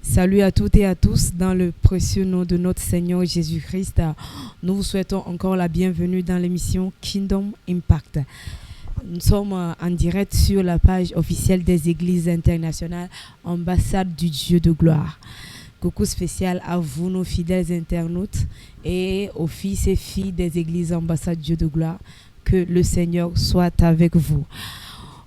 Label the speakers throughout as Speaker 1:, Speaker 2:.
Speaker 1: Salut à toutes et à tous dans le précieux nom de notre Seigneur Jésus-Christ. Nous vous souhaitons encore la bienvenue dans l'émission Kingdom Impact. Nous sommes en direct sur la page officielle des Églises internationales, ambassade du Dieu de gloire. Coucou spécial à vous, nos fidèles internautes, et aux fils et filles des Églises ambassade Dieu de gloire. Que le Seigneur soit avec vous.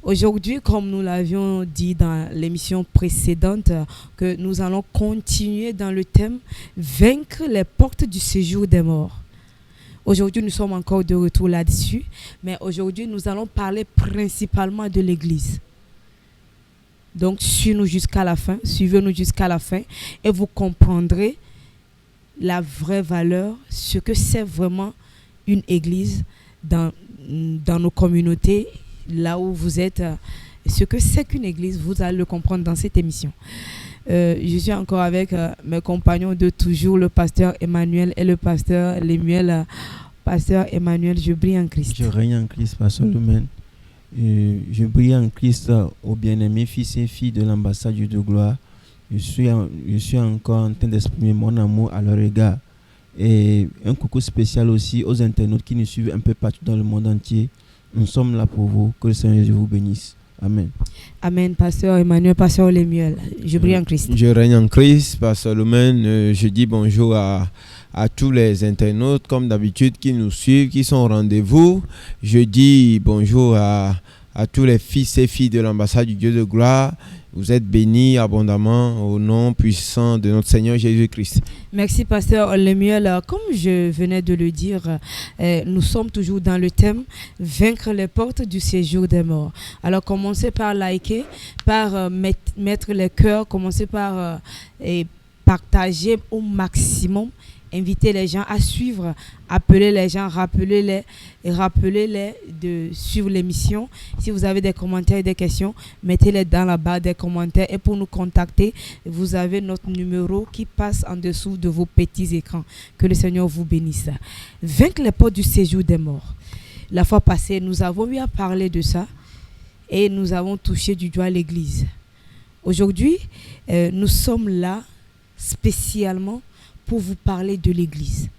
Speaker 1: Aujourd'hui, comme nous l'avions dit dans l'émission précédente, que nous allons continuer dans le thème « Vaincre les portes du séjour des morts ». Aujourd'hui, nous sommes encore de retour là-dessus, mais aujourd'hui, nous allons parler principalement de l'Église. Donc, suivez-nous jusqu'à la fin et vous comprendrez la vraie valeur, ce que c'est vraiment une Église dans nos communautés, là où vous êtes, ce que c'est qu'une église, vous allez le comprendre dans cette émission. Je suis encore avec mes compagnons de toujours, le pasteur Emmanuel et le pasteur Lemuel. Pasteur Emmanuel, je brille en Christ.
Speaker 2: Je règne en Christ, pasteur Lumen. Je brille en Christ aux bien-aimés fils et filles de l'ambassade de gloire. Je suis encore en train d'exprimer mon amour à leur égard. Et un coucou spécial aussi aux internautes qui nous suivent un peu partout dans le monde entier. Nous sommes là pour vous. Que le Seigneur vous bénisse. Amen.
Speaker 1: Amen, pasteur Emmanuel, pasteur Lemuel. Je brille en Christ.
Speaker 3: Je règne en Christ, pasteur Lumen. Je dis bonjour à tous les internautes, comme d'habitude, qui nous suivent, qui sont au rendez-vous. Je dis bonjour à tous les fils et filles de l'ambassade du Dieu de gloire. Vous êtes bénis abondamment au nom puissant de notre Seigneur Jésus-Christ.
Speaker 1: Merci, pasteur Lemuel. Comme je venais de le dire, nous sommes toujours dans le thème « Vaincre les portes du séjour des morts ». Alors, commencez par liker, par mettre les cœurs, commencez par partager au maximum. Invitez les gens à suivre, appelez les gens, rappelez-les de suivre l'émission. Si vous avez des commentaires et des questions, mettez-les dans la barre des commentaires. Et pour nous contacter, vous avez notre numéro qui passe en dessous de vos petits écrans. Que le Seigneur vous bénisse. Vaincre les portes du séjour des morts. La fois passée, nous avons eu à parler de ça et nous avons touché du doigt l'église. Aujourd'hui, nous sommes là spécialement pour vous parler de l'église.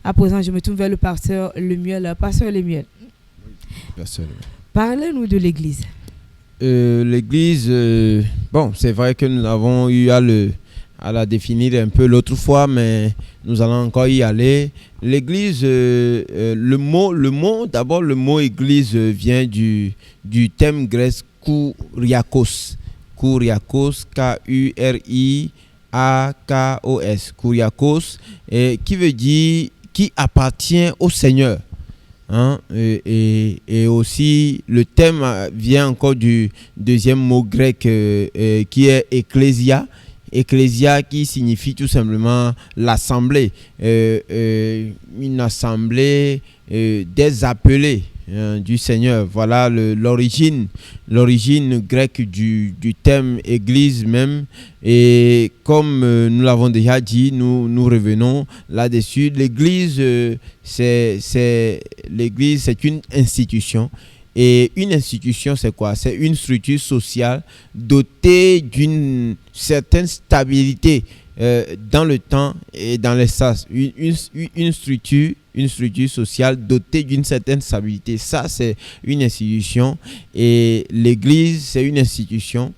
Speaker 1: À présent, je me tourne vers le pasteur Lemuel. Pasteur Lemuel, parlez-nous de l'église.
Speaker 3: L'église, c'est vrai que nous avons eu à la définir un peu l'autre fois, mais nous allons encore y aller. L'église, le mot église vient du thème grec kuriakos. Kuriakos, K-U-R-I A-K-O-S, Kuriakos, qui veut dire qui appartient au Seigneur. Et aussi, le thème vient encore du deuxième mot grec qui est ecclésia. Ecclésia qui signifie tout simplement l'assemblée. Une assemblée des appelés du Seigneur. Voilà l'origine grecque du thème église même. Et comme nous l'avons déjà dit, nous revenons là-dessus. L'église, c'est une institution. Et une institution, c'est quoi? C'est une structure sociale dotée d'une certaine stabilité dans le temps et dans l'espace. Une structure sociale dotée d'une certaine stabilité. Ça, c'est une institution. Et l'église, c'est une institution.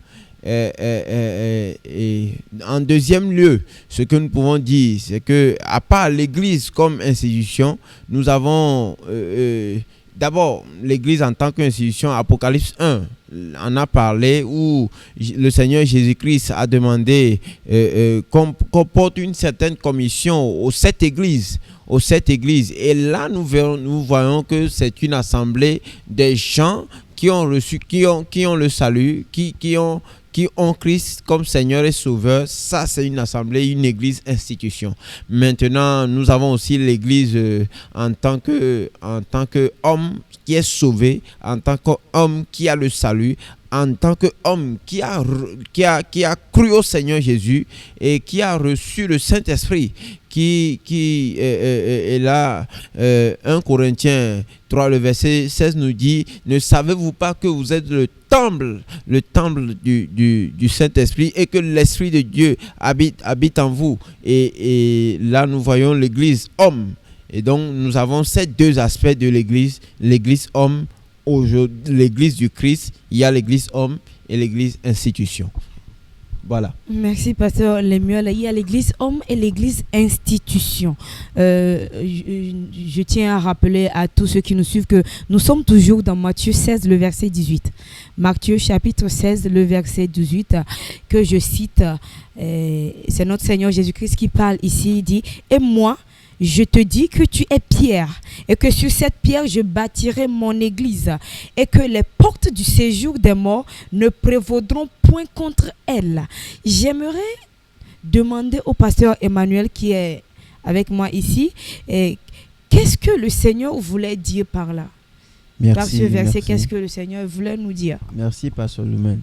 Speaker 3: Et en deuxième lieu, ce que nous pouvons dire, c'est que à part l'église comme institution, nous avons d'abord l'église en tant qu'institution. Apocalypse 1 en a parlé, où le Seigneur Jésus-Christ a demandé qu'on porte une certaine commission aux 7 églises. Et là, nous voyons que c'est une assemblée des gens qui ont reçu, qui ont le salut, qui ont Christ comme Seigneur et Sauveur. Ça, c'est une assemblée, une église institution. Maintenant, nous avons aussi l'église en tant qu'homme qui est sauvé, en tant qu'homme qui a le salut, en tant qu'homme qui a cru au Seigneur Jésus et qui a reçu le Saint-Esprit, qui est là. 1 Corinthiens 3, le verset 16 nous dit: ne savez-vous pas que vous êtes le temple du Saint-Esprit et que l'Esprit de Dieu habite en vous. Et là, nous voyons l'église homme. Et donc, nous avons ces deux aspects de l'église. L'église homme, l'église du Christ. Il y a l'église homme et l'église institution. Voilà.
Speaker 1: Merci, pasteur Lemuel. Il y a l'église homme et l'église institution. Je tiens à rappeler à tous ceux qui nous suivent que nous sommes toujours dans Matthieu 16, le verset 18. Matthieu chapitre 16, le verset 18, que je cite. C'est notre Seigneur Jésus-Christ qui parle ici. Il dit: et moi, je te dis que tu es Pierre, et que sur cette pierre je bâtirai mon église, et que les portes du séjour des morts ne prévaudront point contre elle. J'aimerais demander au pasteur Emmanuel qui est avec moi ici, qu'est-ce que le Seigneur voulait dire par là?
Speaker 2: Merci,
Speaker 1: par ce verset,
Speaker 2: merci.
Speaker 1: qu'est-ce que le Seigneur voulait nous dire?
Speaker 2: Merci, pasteur Lumen.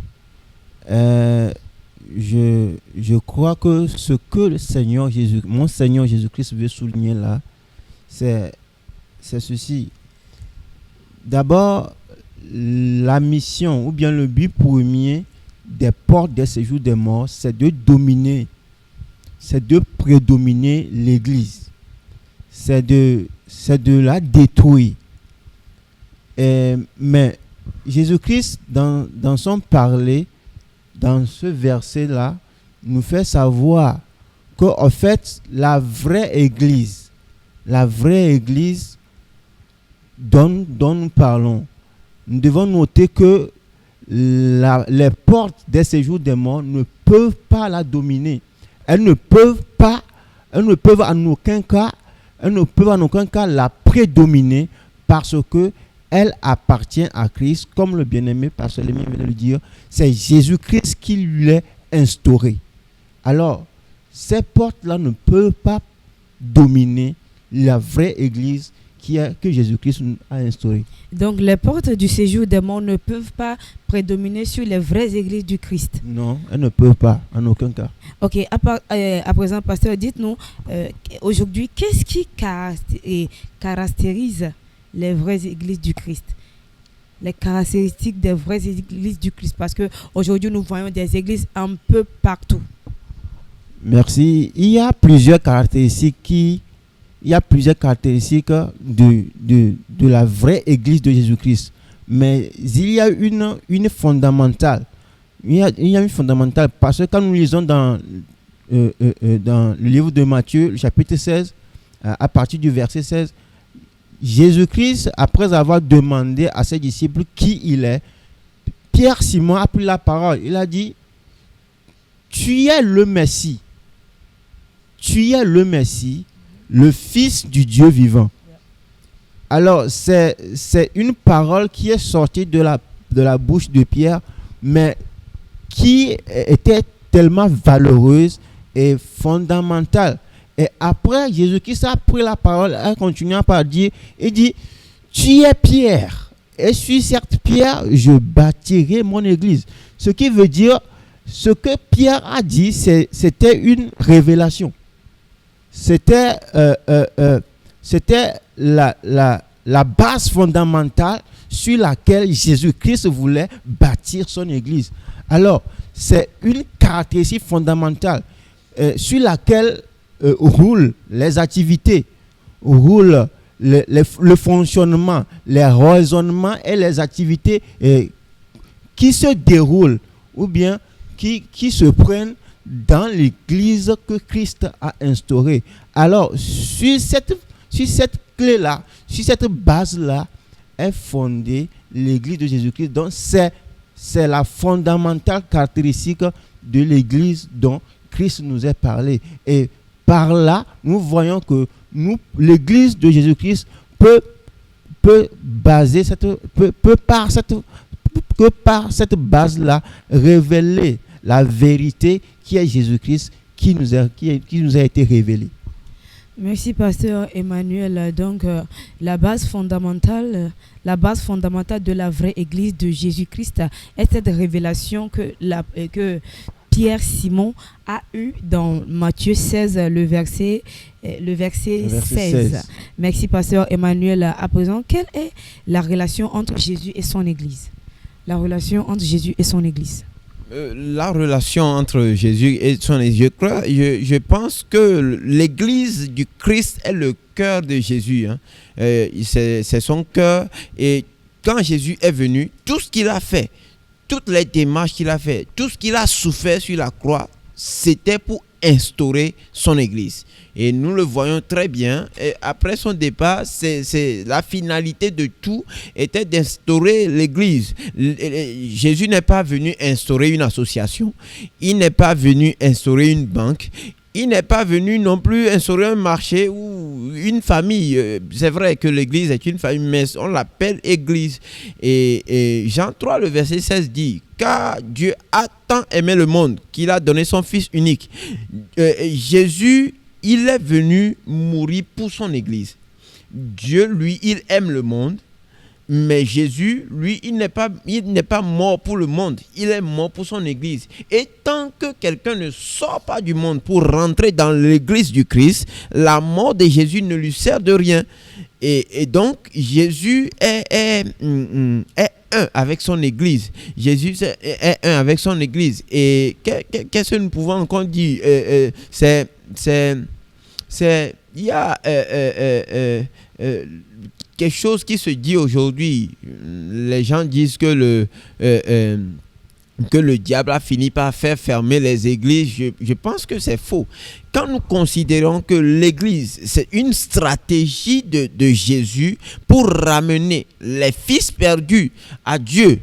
Speaker 2: Je crois que ce que mon Seigneur Jésus-Christ veut souligner là, c'est ceci. D'abord, la mission ou bien le but premier des portes des séjours des morts, c'est de prédominer l'Église. C'est de la détruire. Mais Jésus-Christ, dans son parler, dans ce verset-là, nous fait savoir qu'en fait, la vraie Église dont nous parlons, nous devons noter que les portes des séjours des morts ne peuvent pas la dominer. Elles ne peuvent en aucun cas la prédominer, parce que elle appartient à Christ, comme le bien-aimé pasteur Lémi vient de le dire. C'est Jésus-Christ qui l'a instauré. Alors, ces portes-là ne peuvent pas dominer la vraie Église que Jésus-Christ a instaurée.
Speaker 1: Donc, les portes du séjour des morts ne peuvent pas prédominer sur les vraies églises du Christ.
Speaker 2: Non, elles ne peuvent pas, en aucun cas.
Speaker 1: Ok, à présent, pasteur, dites-nous, aujourd'hui, qu'est-ce qui caractérise les vraies églises du Christ? Les caractéristiques des vraies églises du Christ, parce qu'aujourd'hui, nous voyons des églises un peu partout.
Speaker 2: Merci. Il y a plusieurs caractéristiques de la vraie Église de Jésus-Christ. Mais il y a une fondamentale. Il y a une fondamentale, parce que quand nous lisons dans le livre de Matthieu, le chapitre 16, à partir du verset 16, Jésus-Christ, après avoir demandé à ses disciples qui il est, Pierre Simon a pris la parole. Il a dit: tu es le Messie. Tu es le Messie, le Fils du Dieu vivant. Alors, c'est une parole qui est sortie de la bouche de Pierre, mais qui était tellement valeureuse et fondamentale. Et après, Jésus-Christ a pris la parole, a continué par dire, il dit: tu es Pierre, et sur cette pierre, je bâtirai mon église. Ce qui veut dire, ce que Pierre a dit, c'était une révélation. C'était la base fondamentale sur laquelle Jésus-Christ voulait bâtir son église. Alors, c'est une caractéristique fondamentale sur laquelle roulent les activités, roulent le fonctionnement, les raisonnements et les activités qui se déroulent ou bien qui se prennent dans l'église que Christ a instaurée. Alors, sur cette clé-là, sur cette base-là, est fondée l'église de Jésus-Christ. Donc, c'est la fondamentale caractéristique de l'église dont Christ nous a parlé. Et par là, nous voyons que l'église de Jésus-Christ peut par cette base-là révéler la vérité qui est Jésus-Christ, qui nous a été révélée.
Speaker 1: Merci, pasteur Emmanuel. Donc, la base fondamentale de la vraie église de Jésus-Christ est cette révélation que Pierre Simon a eu dans Matthieu 16, le verset 16. Merci, pasteur Emmanuel. À présent, quelle est la relation entre Jésus et son Église? La relation entre Jésus et son Église.
Speaker 3: La relation entre Jésus et son Église, je pense que l'Église du Christ est le cœur de Jésus. C'est son cœur. Et quand Jésus est venu, tout ce qu'il a fait, toutes les démarches qu'il a fait, tout ce qu'il a souffert sur la croix, c'était pour instaurer son Église. Et nous le voyons très bien. Et après son départ, c'est la finalité de tout était d'instaurer l'Église. Jésus n'est pas venu instaurer une association. Il n'est pas venu instaurer une banque. Il n'est pas venu non plus instaurer un marché ou une famille. C'est vrai que l'Église est une famille, mais on l'appelle Église. Et Jean 3, le verset 16 dit « Car Dieu a tant aimé le monde qu'il a donné son Fils unique. » Jésus, il est venu mourir pour son Église. Dieu, lui, il aime le monde. Mais Jésus, lui, il n'est pas mort pour le monde, il est mort pour son Église. Et tant que quelqu'un ne sort pas du monde pour rentrer dans l'Église du Christ, la mort de Jésus ne lui sert de rien. Et donc, Jésus est un avec son Église. Jésus est un avec son Église. Et qu'est-ce que nous pouvons encore dire? Il y a quelque chose qui se dit aujourd'hui. Les gens disent que le diable a fini par faire fermer les églises. Je pense que c'est faux. Quand nous considérons que l'église, c'est une stratégie de Jésus pour ramener les fils perdus à Dieu,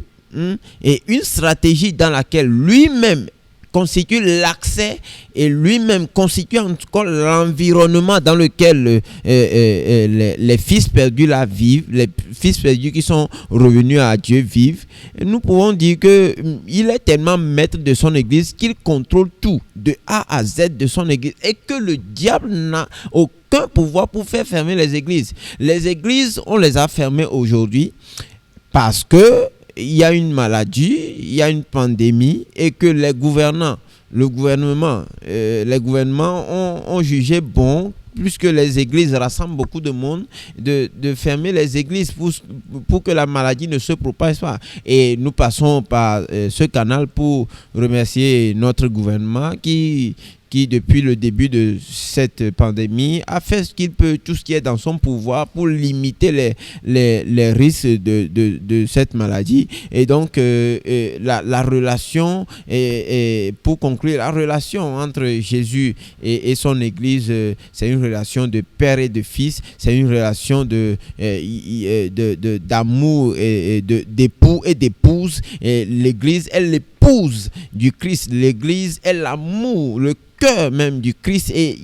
Speaker 3: et une stratégie dans laquelle lui-même constitue l'accès et lui-même constitue en tout cas l'environnement dans lequel les fils perdus là vivent, les fils perdus qui sont revenus à Dieu vivent. Et nous pouvons dire qu'il est tellement maître de son église qu'il contrôle tout de A à Z de son église et que le diable n'a aucun pouvoir pour faire fermer les églises. Les églises, on les a fermées aujourd'hui parce que il y a une maladie, il y a une pandémie et que les gouvernements ont jugé bon, puisque les églises rassemblent beaucoup de monde, de fermer les églises pour que la maladie ne se propage pas. Et nous passons par ce canal pour remercier notre gouvernement qui depuis le début de cette pandémie a fait ce qu'il peut, tout ce qui est dans son pouvoir pour limiter les risques de cette maladie. Et donc la relation, et pour conclure, la relation entre Jésus et son Église, c'est une relation de père et de fils, c'est une relation d'amour et d'époux et d'épouse. Et l'Église est l'épouse du Christ, l'Église est l'amour, le cœur même du Christ, et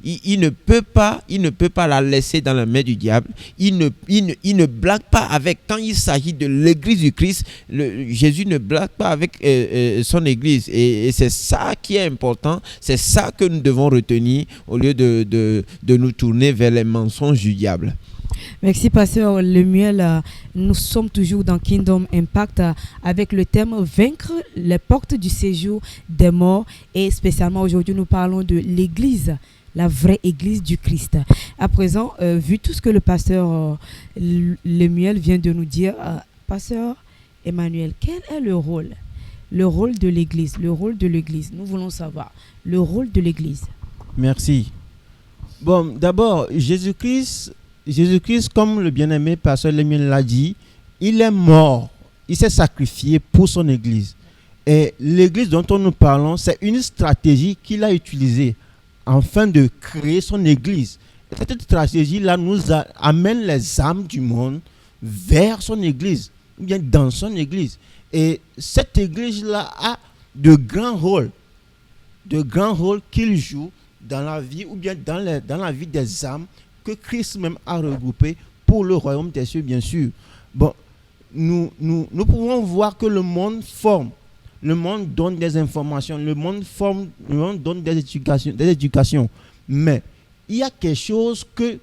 Speaker 3: il ne peut pas la laisser dans la main du diable. Il ne blague pas avec, quand il s'agit de l'église du Christ, Jésus ne blague pas avec son église, et c'est ça qui est important, c'est ça que nous devons retenir au lieu de nous tourner vers les mensonges du diable.
Speaker 1: Merci, pasteur Lemuel. Nous sommes toujours dans Kingdom Impact avec le thème Vaincre les portes du séjour des morts, et spécialement aujourd'hui nous parlons de l'église, la vraie église du Christ. À présent, vu tout ce que le pasteur Lemuel vient de nous dire, pasteur Emmanuel, quel est le rôle de l'église, nous voulons savoir le rôle de l'église.
Speaker 2: Merci. Bon, d'abord, Jésus-Christ, comme le bien-aimé pasteur Lemuel l'a dit, il est mort, il s'est sacrifié pour son église. Et l'église dont nous parlons, c'est une stratégie qu'il a utilisée afin de créer son église. Et cette stratégie-là nous amène les âmes du monde vers son église, ou bien dans son église. Et cette église-là a de grands rôles qu'il joue dans la vie, ou bien dans la vie des âmes que Christ même a regroupé pour le royaume des cieux, bien sûr. Bon, nous pouvons voir que le monde forme, le monde donne des informations, le monde donne des éducations. Mais il y a quelque chose que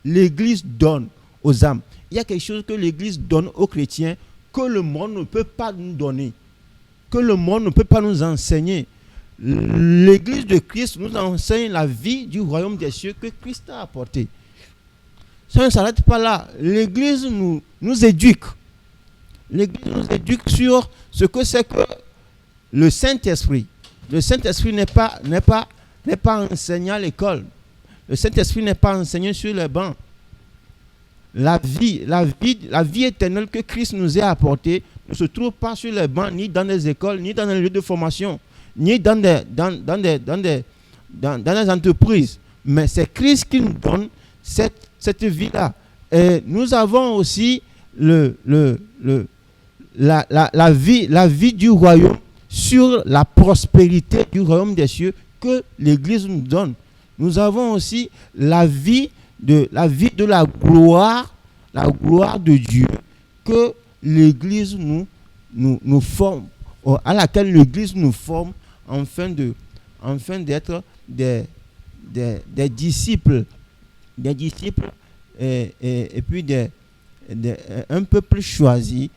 Speaker 2: l'Église donne aux âmes. Il y a quelque chose que l'Église donne aux chrétiens que le monde ne peut pas nous donner, que le monde ne peut pas nous enseigner. l'Église de Christ nous enseigne la vie du royaume des cieux que Christ a apporté. Ça ne s'arrête pas là. L'Église nous éduque. L'Église nous éduque sur ce que c'est que le Saint-Esprit. Le Saint-Esprit n'est pas enseigné à l'école. Le Saint-Esprit n'est pas enseigné sur les bancs. La vie éternelle que Christ nous a apportée ne se trouve pas sur les bancs, ni dans les écoles, ni dans les lieux de formation, ni dans des entreprises. Mais c'est Christ qui nous donne cette vie-là. Et nous avons aussi la vie du royaume sur la prospérité du royaume des cieux que l'Église nous donne. Nous avons aussi la vie de la gloire de Dieu que l'Église nous forme, à laquelle l'Église nous forme afin d'être des disciples, et puis un peu plus choisis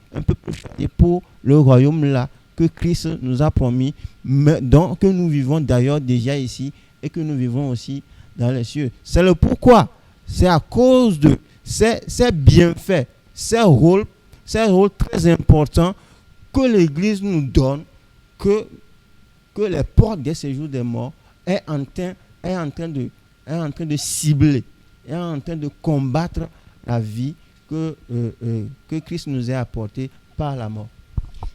Speaker 2: pour le royaume là que Christ nous a promis, donc que nous vivons d'ailleurs déjà ici et que nous vivons aussi dans les cieux. C'est le pourquoi. C'est à cause de ces bienfaits, ces rôles très importants que l'Église nous donne, que les portes des séjours des morts est en train de cibler, est en train de combattre la vie que Christ nous a apportée par la mort.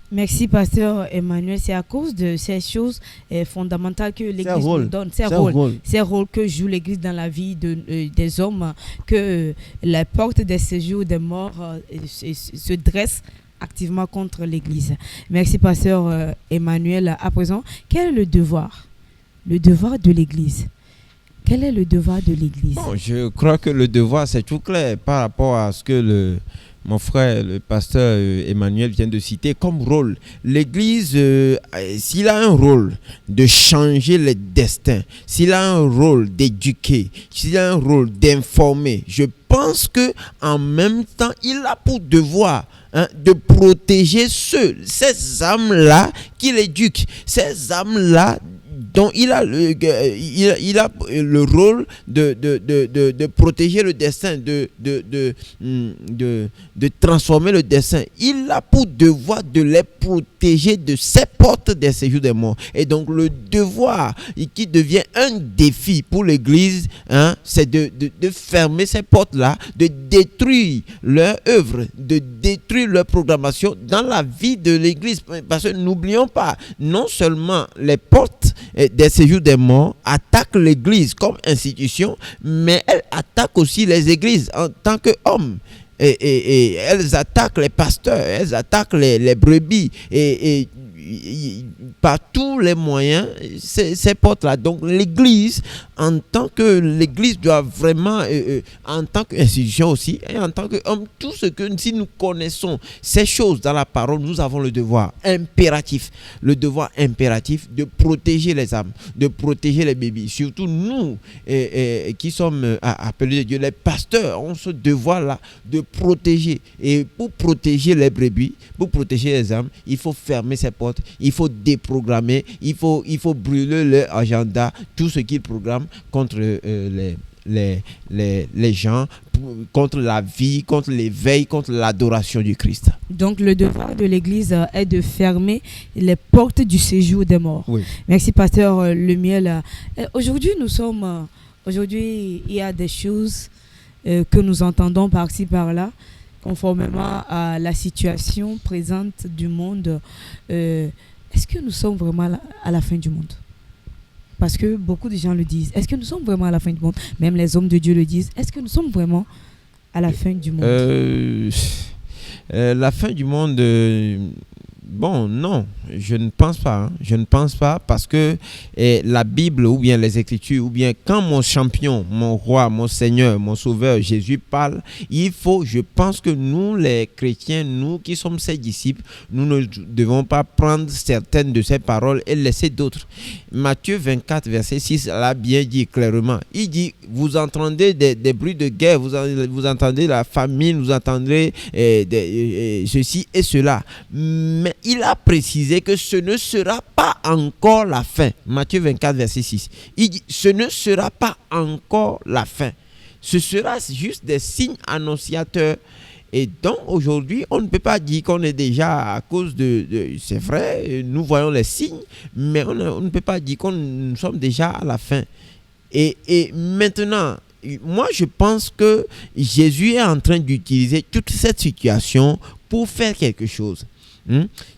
Speaker 1: Merci, pasteur Emmanuel. C'est à cause de ces choses fondamentales que l'Église nous donne, ces rôles que joue l'Église dans la vie des hommes, que les portes des séjours des morts se dressent activement contre l'Église. Merci, pasteur Emmanuel. À présent, quel est le devoir de l'Église? Quel est le devoir de l'Église?
Speaker 3: Bon, je crois que le devoir, c'est tout clair par rapport à ce que mon frère, le pasteur Emmanuel, vient de citer comme rôle. L'Église, s'il a un rôle de changer les destins, s'il a un rôle d'éduquer, s'il a un rôle d'informer, je pense que en même temps, il a pour devoir de protéger ces âmes-là qu'il éduque, ces âmes-là dont il a le rôle de protéger le destin, de transformer le destin. Il a pour devoir de les protéger de ces portes des séjours des morts. Et donc le devoir qui devient un défi pour l'Église, c'est de fermer ces portes-là, de détruire leur œuvre, de détruire leur programmation dans la vie de l'Église. Parce que n'oublions pas, non seulement les portes des séjours des morts attaquent l'Église comme institution, mais elles attaquent aussi les églises en tant qu'hommes. Et elles attaquent les pasteurs, elles attaquent les brebis, et par tous les moyens, ces portes-là. Donc l'Église, en tant que l'Église doit vraiment, en tant qu'institution aussi, et en tant qu'homme, tout ce que, si nous connaissons ces choses dans la parole, nous avons le devoir impératif de protéger les âmes, de protéger les bébés. Surtout nous, qui sommes appelés de Dieu, les pasteurs, ont ce devoir-là de protéger. Et pour protéger les brebis, pour protéger les âmes, il faut fermer ces portes. Il faut déprogrammer, il faut brûler leur agenda, tout ce qu'ils programment contre les gens, contre la vie, contre l'éveil, contre l'adoration du Christ.
Speaker 1: Donc le devoir de l'Église est de fermer les portes du séjour des morts.
Speaker 3: Oui.
Speaker 1: Merci, pasteur Lemiel. Aujourd'hui, il y a des choses que nous entendons par-ci par-là, conformément à la situation présente du monde. Est-ce que nous sommes vraiment à la fin du monde? Parce que beaucoup de gens le disent. Est-ce que nous sommes vraiment à la fin du monde? Même les hommes de Dieu le disent. Est-ce que nous sommes vraiment à la fin du monde?
Speaker 3: La fin du monde... Bon, non, je ne pense pas. Je ne pense pas parce que la Bible ou bien les Écritures ou bien quand mon champion, mon roi, mon Seigneur, mon Sauveur Jésus parle, je pense que nous les chrétiens, nous qui sommes ses disciples, nous ne devons pas prendre certaines de ces paroles et laisser d'autres. Matthieu 24, verset 6, l'a bien dit clairement. Il dit, vous entendez des bruits de guerre, vous entendez la famine, vous entendez ceci et cela. Mais il a précisé que ce ne sera pas encore la fin. Matthieu 24, verset 6. Il dit, ce ne sera pas encore la fin. Ce sera juste des signes annonciateurs. Et donc, aujourd'hui, on ne peut pas dire qu'on est déjà à cause c'est vrai, nous voyons les signes, mais on ne peut pas dire nous sommes déjà à la fin. Et maintenant, moi, je pense que Jésus est en train d'utiliser toute cette situation pour faire quelque chose.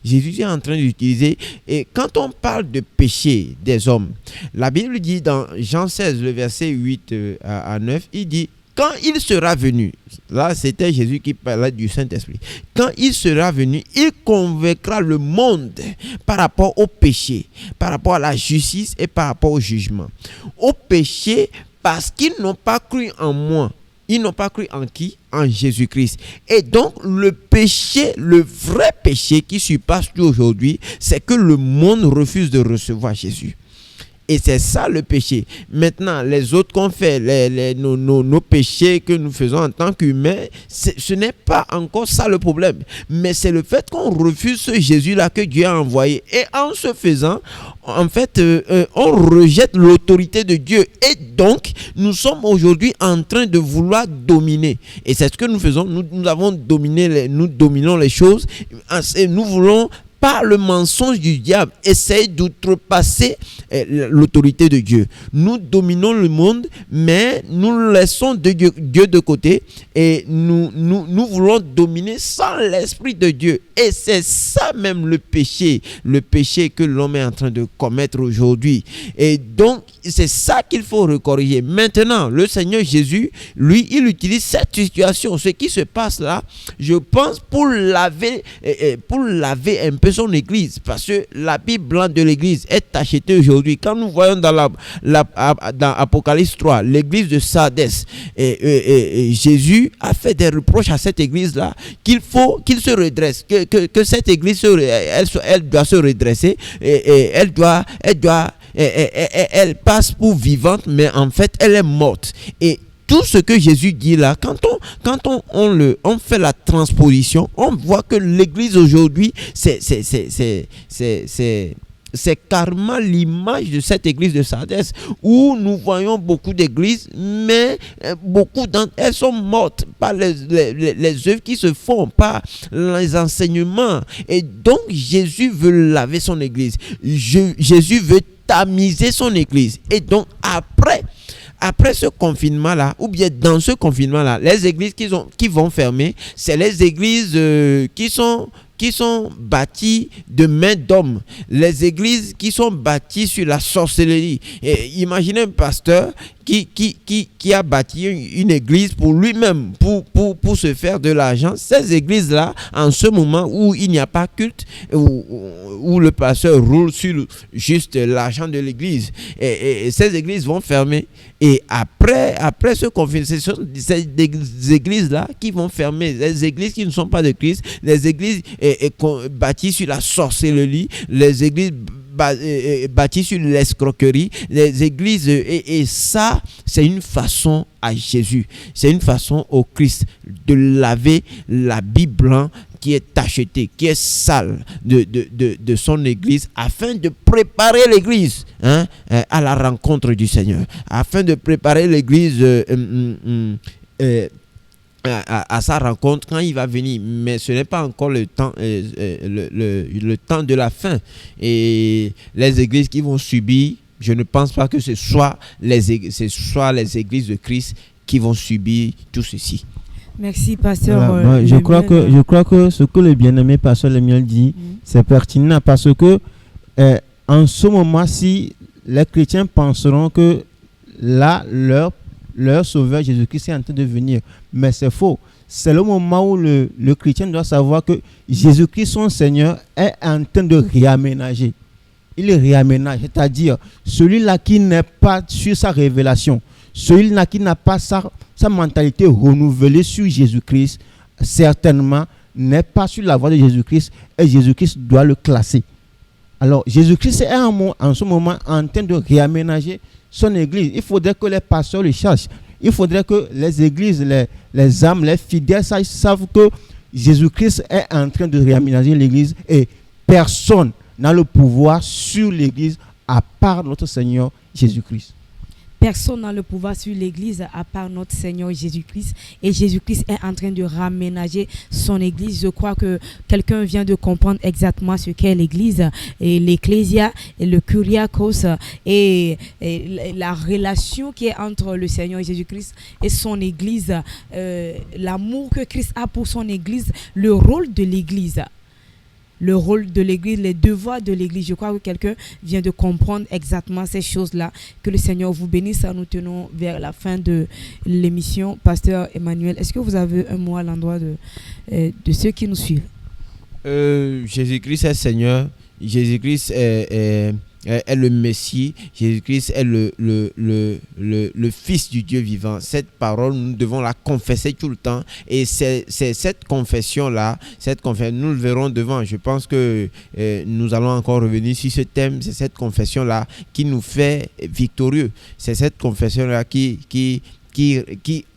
Speaker 3: Jésus est en train d'utiliser. Et quand on parle de péché des hommes, la Bible dit dans Jean 16, le verset 8 à 9, il dit, quand il sera venu, là c'était Jésus qui parlait du Saint-Esprit, quand il sera venu, il convaincra le monde par rapport au péché, par rapport à la justice et par rapport au jugement. Au péché, parce qu'ils n'ont pas cru en moi. Ils n'ont pas cru en qui? En Jésus-Christ. Et donc, le péché, le vrai péché qui surpasse tout aujourd'hui, c'est que le monde refuse de recevoir Jésus. Et c'est ça le péché. Maintenant, les autres qu'on fait, nos péchés que nous faisons en tant qu'humains, ce n'est pas encore ça le problème. Mais c'est le fait qu'on refuse ce Jésus-là que Dieu a envoyé. Et en ce faisant, en fait, on rejette l'autorité de Dieu. Et donc, nous sommes aujourd'hui en train de vouloir dominer. Et c'est ce que nous faisons. Nous avons dominé, nous dominons les choses. Et nous voulons, par le mensonge du diable, essayer d'outrepasser l'autorité de Dieu. Nous dominons le monde, mais nous laissons Dieu de côté et nous voulons dominer sans l'Esprit de Dieu. Et c'est ça même le péché que l'homme est en train de commettre aujourd'hui. Et donc, c'est ça qu'il faut corriger. Maintenant, le Seigneur Jésus, lui, il utilise cette situation, ce qui se passe là, je pense, pour laver un peu son église, parce que l'habit blanc de l'église est acheté aujourd'hui. Quand nous voyons dans Apocalypse 3, l'église de Sardis, et Jésus a fait des reproches à cette église-là, qu'il faut qu'il se redresse, que cette église elle doit se redresser, et elle passe pour vivante, mais en fait elle est morte. Et tout ce que Jésus dit là, quand on fait la transposition, on voit que l'église aujourd'hui, c'est carrément l'image de cette église de Sardis, où nous voyons beaucoup d'églises, mais beaucoup d'entre elles sont mortes par les œuvres qui se font, par les enseignements. Et donc Jésus veut laver son église. Jésus veut tamiser son église. Et donc après ce confinement-là, ou bien dans ce confinement-là, les églises qui vont fermer, c'est les églises qui sont bâties de mains d'hommes. Les églises qui sont bâties sur la sorcellerie. Et imaginez un pasteur qui a bâti une église pour lui-même, pour se faire de l'argent. Ces églises-là, en ce moment où il n'y a pas culte, où le pasteur roule sur juste l'argent de l'église, et ces églises vont fermer. Et après ce confinement, ce sont ces églises-là qui vont fermer. Les églises qui ne sont pas de Christ, les églises bâties sur la sorcellerie, les églises bâties sur l'escroquerie, les églises, et ça, c'est une façon à Jésus, c'est une façon au Christ de laver l'habit blanc qui est tacheté, qui est sale de son église, afin de préparer l'église à la rencontre du Seigneur, afin de préparer l'église à sa rencontre quand il va venir. Mais ce n'est pas encore le temps, le temps de la fin. Et les églises qui vont subir, je ne pense pas que ce soit les églises de Christ qui vont subir tout ceci.
Speaker 1: Merci, pasteur.
Speaker 2: Voilà, je crois que ce que le bien-aimé pasteur Lemuel dit, c'est pertinent, parce que en ce moment, si les chrétiens penseront que là, leur sauveur Jésus-Christ est en train de venir, mais c'est faux. C'est le moment où le chrétien doit savoir que Jésus-Christ, son Seigneur, est en train de réaménager. Il réaménage, c'est-à-dire celui-là qui n'est pas sur sa révélation, celui-là qui n'a pas sa mentalité renouvelée sur Jésus-Christ, certainement n'est pas sur la voie de Jésus-Christ, et Jésus-Christ doit le classer. Alors Jésus-Christ est en ce moment en train de réaménager son église. Il faudrait que les pasteurs le cherchent. Il faudrait que les églises, les âmes, les fidèles savent que Jésus-Christ est en train de réaménager l'église, et personne n'a le pouvoir sur l'Église à part notre Seigneur Jésus-Christ.
Speaker 1: Personne n'a le pouvoir sur l'Église à part notre Seigneur Jésus-Christ. Et Jésus-Christ est en train de raménager son Église. Je crois que quelqu'un vient de comprendre exactement ce qu'est l'Église. Et l'Ecclésia, et le Kuriakos, et la relation qui est entre le Seigneur Jésus-Christ et son Église. L'amour que Christ a pour son Église, le rôle de l'Église. Le rôle de l'Église, les devoirs de l'Église. Je crois que quelqu'un vient de comprendre exactement ces choses-là. Que le Seigneur vous bénisse. Nous tenons vers la fin de l'émission. Pasteur Emmanuel, est-ce que vous avez un mot à l'endroit de ceux qui nous suivent?
Speaker 3: Jésus-Christ est Seigneur. Jésus-Christ est le Messie. Jésus-Christ est le Fils du Dieu vivant. Cette parole, nous devons la confesser tout le temps. Et c'est cette confession-là, nous le verrons devant. Je pense que nous allons encore revenir sur ce thème. C'est cette confession-là qui nous fait victorieux. C'est cette confession-là qui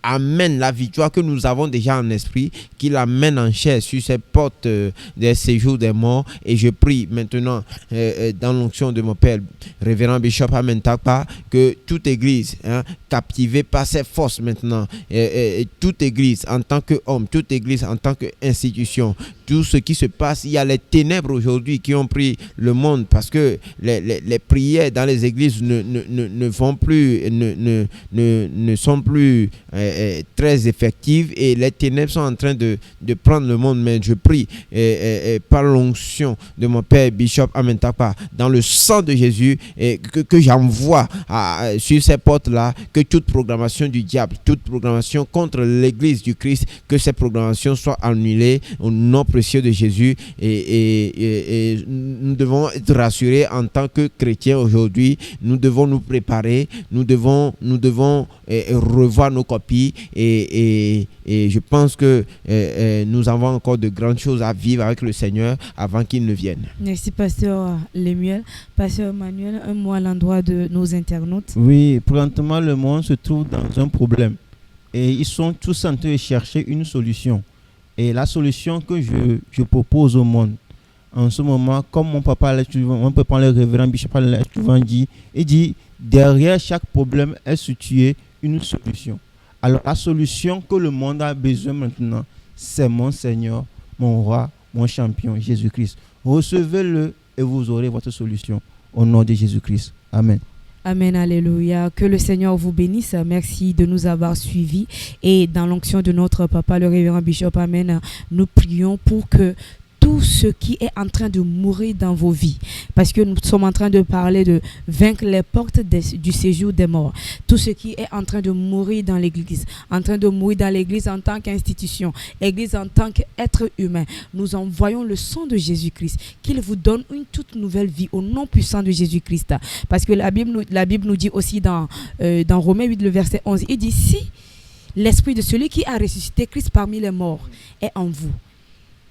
Speaker 3: amène la victoire que nous avons déjà en esprit, qui l'amène en chair sur ces portes des séjours des morts. Et je prie maintenant dans l'onction de mon Père, révérend Bishop Amentakpa, que toute église captivée par ses forces maintenant, toute église en tant qu'homme, toute église en tant qu'institution, tout ce qui se passe, il y a les ténèbres aujourd'hui qui ont pris le monde parce que les prières dans les églises ne sont plus très effectives et les ténèbres sont en train de prendre le monde. Mais je prie par l'onction de mon Père Bishop Amentakpa, dans le sang de Jésus, que j'envoie sur ces portes-là, que toute programmation du diable, toute programmation contre l'église du Christ, que ces programmations soient annulées au nom précieux de Jésus. Et nous devons être rassurés en tant que chrétiens aujourd'hui. Nous devons nous préparer, nous devons revoir nos copies et je pense que nous avons encore de grandes choses à vivre avec le Seigneur avant qu'il ne vienne.
Speaker 1: Merci Pasteur Lemuel. Pasteur Emmanuel, un mot à l'endroit de nos internautes.
Speaker 2: Oui, présentement le monde se trouve dans un problème et ils sont tous en train de chercher une solution. Et la solution que je propose au monde en ce moment, comme mon papa le révérend Bishop l'a souvent dit, il dit derrière chaque problème est située une solution. Alors la solution que le monde a besoin maintenant, c'est mon Seigneur, mon roi, mon champion, Jésus-Christ. Recevez-le et vous aurez votre solution. Au nom de Jésus-Christ. Amen.
Speaker 1: Amen, alléluia. Que le Seigneur vous bénisse. Merci de nous avoir suivis. Et dans l'onction de notre papa, le révérend Bishop, Amen, nous prions pour que tout ce qui est en train de mourir dans vos vies, parce que nous sommes en train de parler de vaincre les portes du séjour des morts, tout ce qui est en train de mourir dans l'église, en train de mourir dans l'église en tant qu'institution, l'église en tant qu'être humain, nous envoyons le sang de Jésus-Christ, qu'il vous donne une toute nouvelle vie au nom puissant de Jésus-Christ. Parce que la Bible nous dit aussi dans Romains 8, le verset 11, il dit, si l'esprit de celui qui a ressuscité Christ parmi les morts est en vous,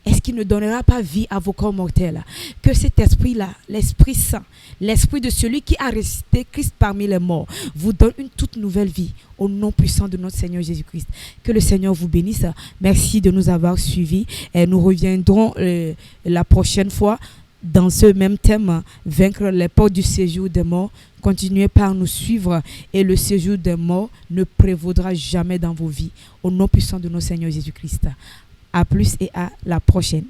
Speaker 1: est-ce qu'il ne donnera pas vie à vos corps mortels? Que cet esprit-là, l'Esprit Saint, l'esprit de celui qui a ressuscité Christ parmi les morts, vous donne une toute nouvelle vie au nom puissant de notre Seigneur Jésus-Christ. Que le Seigneur vous bénisse. Merci de nous avoir suivis. Et nous reviendrons la prochaine fois dans ce même thème, vaincre les portes du séjour des morts. Continuez par nous suivre et le séjour des morts ne prévaudra jamais dans vos vies. Au nom puissant de notre Seigneur Jésus-Christ. À plus et à la prochaine.